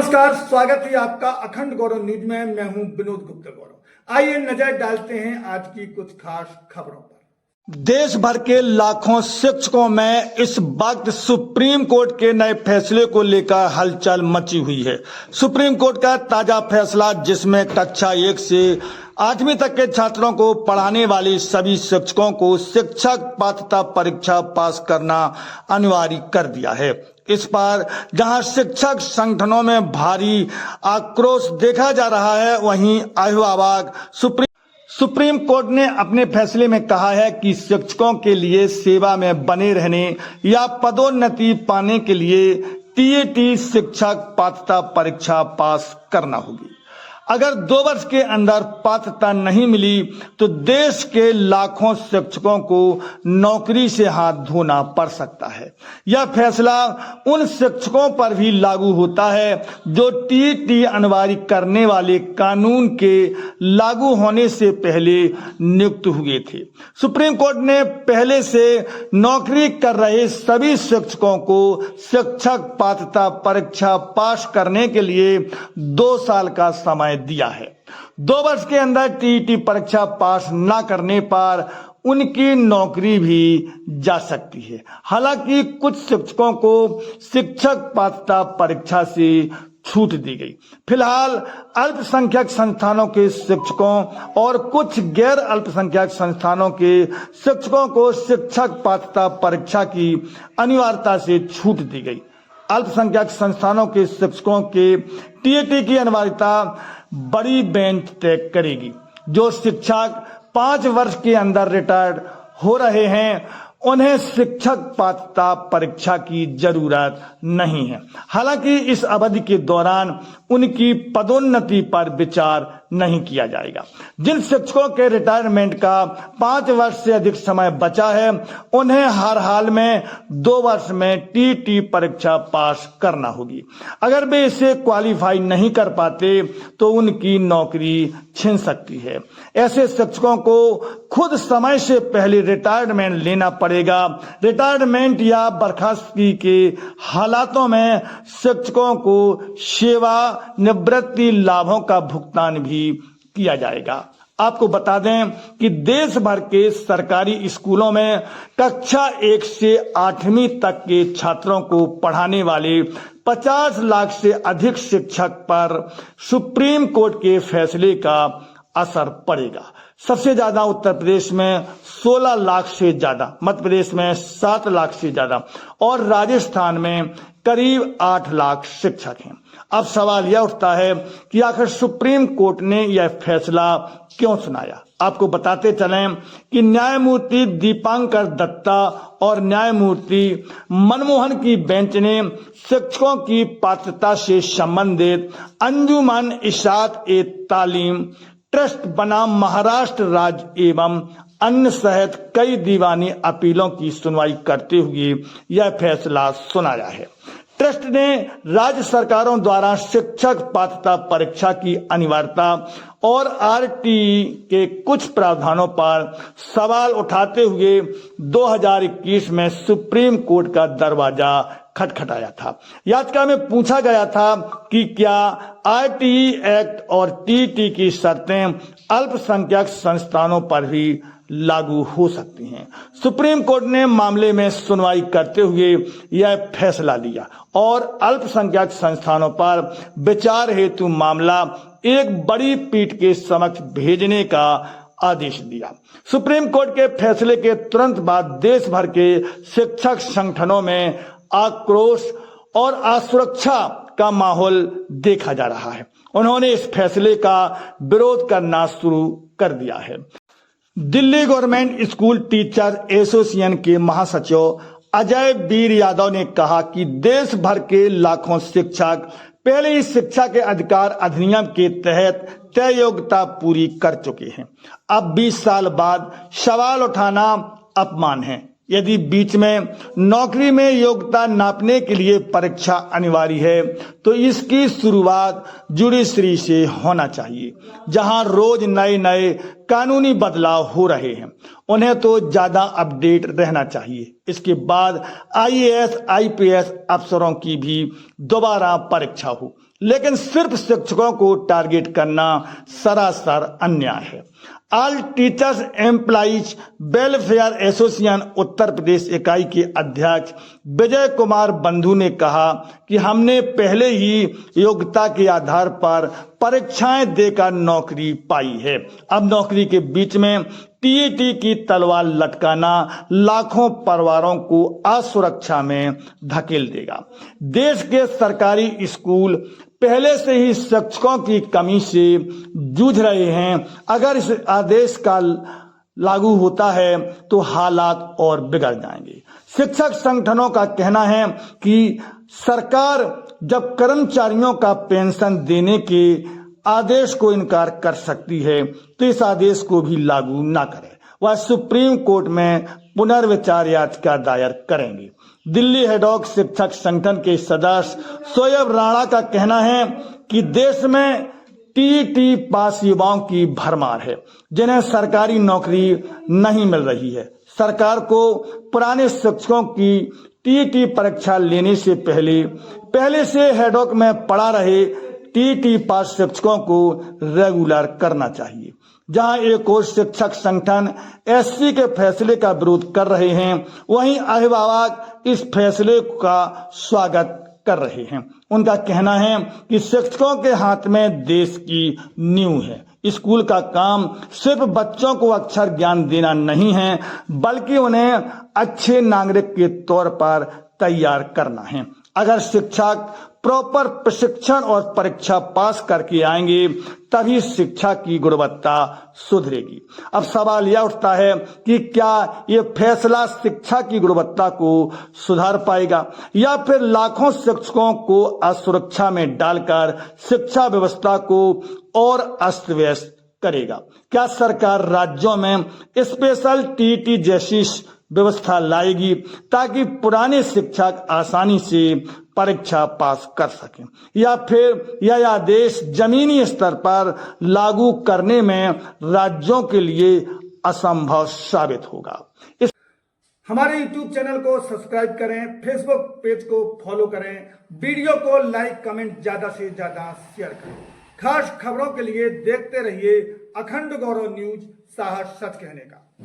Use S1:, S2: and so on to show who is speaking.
S1: नमस्कार, स्वागत है आपका अखंड गौरव न्यूज में। मैं हूं विनोद गुप्ता गौरव। आइए नजर डालते हैं आज की कुछ खास खबरों पर। देश भर के लाखों शिक्षकों में इस वक्त सुप्रीम कोर्ट के नए फैसले को लेकर हलचल मची हुई है। सुप्रीम कोर्ट का ताजा फैसला, जिसमें कक्षा 1 से 8वीं तक के छात्रों को पढ़ाने वाले सभी शिक्षकों को शिक्षक पात्रता परीक्षा पास करना अनिवार्य कर दिया है। इस पर जहां शिक्षक संगठनों में भारी आक्रोश देखा जा रहा है, वहीं अभिभावक सुप्रीम कोर्ट ने अपने फैसले में कहा है कि शिक्षकों के लिए सेवा में बने रहने या पदोन्नति पाने के लिए टीईटी शिक्षक पात्रता परीक्षा पास करना होगी। अगर 2 वर्ष के अंदर पात्रता नहीं मिली तो देश के लाखों शिक्षकों को नौकरी से हाथ धोना पड़ सकता है। यह फैसला उन शिक्षकों पर भी लागू होता है जो टीईटी अनिवार्य करने वाले कानून के लागू होने से पहले नियुक्त हुए थे। सुप्रीम कोर्ट ने पहले से नौकरी कर रहे सभी शिक्षकों को शिक्षक पात्रता परीक्षा पास करने के लिए 2 साल का समय दिया है। 2 वर्ष के अंदर टीईटी परीक्षा पास न करने पर उनकी नौकरी भी जा सकती है। हालांकि कुछ शिक्षकों को शिक्षक पात्रता परीक्षा से छूट दी गई। फिलहाल अल्पसंख्यक संस्थानों के शिक्षकों और कुछ गैर अल्पसंख्यक संस्थानों के शिक्षकों को शिक्षक पात्रता परीक्षा की अनिवार्यता से छूट दी गई। अल्पसंख्यक संस्थानों के शिक्षकों के टीईटी की अनिवार्यता बड़ी बेंच तय करेगी। जो शिक्षक 5 वर्ष के अंदर रिटायर्ड हो रहे हैं, उन्हें शिक्षक पात्रता परीक्षा की जरूरत नहीं है। हालांकि इस अवधि के दौरान उनकी पदोन्नति पर विचार नहीं किया जाएगा। जिन शिक्षकों के रिटायरमेंट का 5 वर्ष से अधिक समय बचा है, उन्हें हर हाल में 2 वर्ष में टीईटी परीक्षा पास करना होगी। अगर वे इसे क्वालिफाई नहीं कर पाते तो उनकी नौकरी छिन सकती है। ऐसे शिक्षकों को खुद समय से पहले रिटायरमेंट लेना पड़ेगा। रिटायरमेंट या बर्खास्तगी के हालातों में शिक्षकों को सेवा निवृत्ति लाभों का भुगतान भी किया जाएगा। आपको बता दें कि देश भर के सरकारी स्कूलों में कक्षा 1 से 8वीं तक के छात्रों को पढ़ाने वाले 50 लाख से अधिक शिक्षक पर सुप्रीम कोर्ट के फैसले का असर पड़ेगा। सबसे ज्यादा उत्तर प्रदेश में 16 लाख से ज्यादा, मध्य प्रदेश में 7 लाख से ज्यादा और राजस्थान में करीब 8 लाख शिक्षक हैं। अब सवाल यह उठता है कि आखिर सुप्रीम कोर्ट ने यह फैसला क्यों सुनाया। आपको बताते चलें कि न्यायमूर्ति दीपांकर दत्ता और न्यायमूर्ति मनमोहन की बेंच ने शिक्षकों की पात्रता से संबंधित अंजुमन इशात ए तालीम ट्रस्ट बनाम महाराष्ट्र राज्य एवं अन्य सहित कई दीवानी अपीलों की सुनवाई करते हुए यह फैसला सुनाया है। ट्रस्ट ने राज्य सरकारों द्वारा शिक्षक पात्रता परीक्षा की अनिवार्यता और आरटीई के कुछ प्रावधानों पर सवाल उठाते हुए 2021 में सुप्रीम कोर्ट का दरवाजा खटखटाया था। याचिका में पूछा गया था कि क्या आरटीई एक्ट और टीईटी की शर्तें अल्पसंख्यक संस्थानों पर भी लागू हो सकती हैं। सुप्रीम कोर्ट ने मामले में सुनवाई करते हुए यह फैसला लिया और अल्पसंख्यक संस्थानों पर विचार हेतु मामला एक बड़ी पीठ के समक्ष भेजने का आदेश दिया। सुप्रीम कोर्ट के फैसले के तुरंत बाद देश भर के शिक्षक संगठनों में आक्रोश और असुरक्षा का माहौल देखा जा रहा है। उन्होंने इस फैसले का विरोध करना शुरू कर दिया है। Delhi government school teacher association के महासचिव अजय वीर यादव ने कहा कि देश भर के लाखों शिक्षक पहले ही शिक्षा के अधिकार अधिनियम के तहत तय योग्यता पूरी कर चुके हैं। अब 20 साल बाद सवाल उठाना अपमान है। यदि बीच में नौकरी में योग्यता नापने के लिए परीक्षा अनिवार्य है तो इसकी शुरुआत जुडिशरी से होना चाहिए, जहां रोज नए नए कानूनी बदलाव हो रहे हैं, उन्हें तो ज्यादा अपडेट रहना चाहिए। इसके बाद आईएएस आईपीएस अफसरों की भी दोबारा परीक्षा हो, लेकिन सिर्फ शिक्षकों को टारगेट करना सरासर अन्याय है। All teachers employees welfare association Uttar Pradesh इकाई के अध्यक्ष विजय कुमार बंधु ने कहा कि हमने पहले ही योग्यता के आधार पर परीक्षाएं देकर नौकरी पाई है। अब नौकरी के बीच में टीईटी की तलवार लटकाना लाखों परिवारों को असुरक्षा में धकेल देगा। देश के सरकारी स्कूल पहले से ही शिक्षकों की कमी से जूझ रहे हैं। अगर इस आदेश का लागू होता है तो हालात और बिगड़ जाएंगे। शिक्षक संगठनों का कहना है कि सरकार जब कर्मचारियों का पेंशन देने के आदेश को इनकार कर सकती है तो इस आदेश को भी लागू ना करे। वह सुप्रीम कोर्ट में पुनर्विचार याचिका दायर करेंगे। दिल्ली हेडॉक शिक्षक संगठन के सदस्य शोएब राणा का कहना है कि देश में टीईटी पास युवाओं की भरमार है, जिन्हें सरकारी नौकरी नहीं मिल रही है। सरकार को पुराने शिक्षकों की टीईटी परीक्षा लेने से पहले से हेडॉक में पड़ा रहे टीईटी पास शिक्षकों को रेगुलर करना चाहिए। जहां एक और शिक्षक संगठन एससी के फैसले का विरोध कर रहे हैं, वहीं अभिभावक इस फैसले का स्वागत कर रहे हैं। उनका कहना है कि शिक्षकों के हाथ में देश की नींव है। स्कूल का काम सिर्फ बच्चों को अक्षर ज्ञान देना नहीं है, बल्कि उन्हें अच्छे नागरिक के तौर पर तैयार करना है। अगर शिक्षक प्रॉपर प्रशिक्षण और परीक्षा पास करके आएंगे तभी शिक्षा की गुणवत्ता सुधरेगी। अब सवाल यह उठता है कि क्या ये फैसला शिक्षा की गुणवत्ता को सुधार पाएगा या फिर लाखों शिक्षकों को असुरक्षा में डालकर शिक्षा व्यवस्था को और अस्त व्यस्त करेगा। क्या सरकार राज्यों में स्पेशल टीईटी जैसी व्यवस्था लाएगी ताकि पुराने शिक्षक आसानी से परीक्षा पास कर सकें, या फिर यह आदेश जमीनी स्तर पर लागू करने में राज्यों के लिए असंभव साबित होगा। हमारे YouTube चैनल को सब्सक्राइब करें, फेसबुक पेज को फॉलो करें, वीडियो को लाइक कमेंट ज्यादा से ज्यादा शेयर करें। खास खबरों के लिए देखते रहिए अखंड गौरव न्यूज, साहस सच कहने का।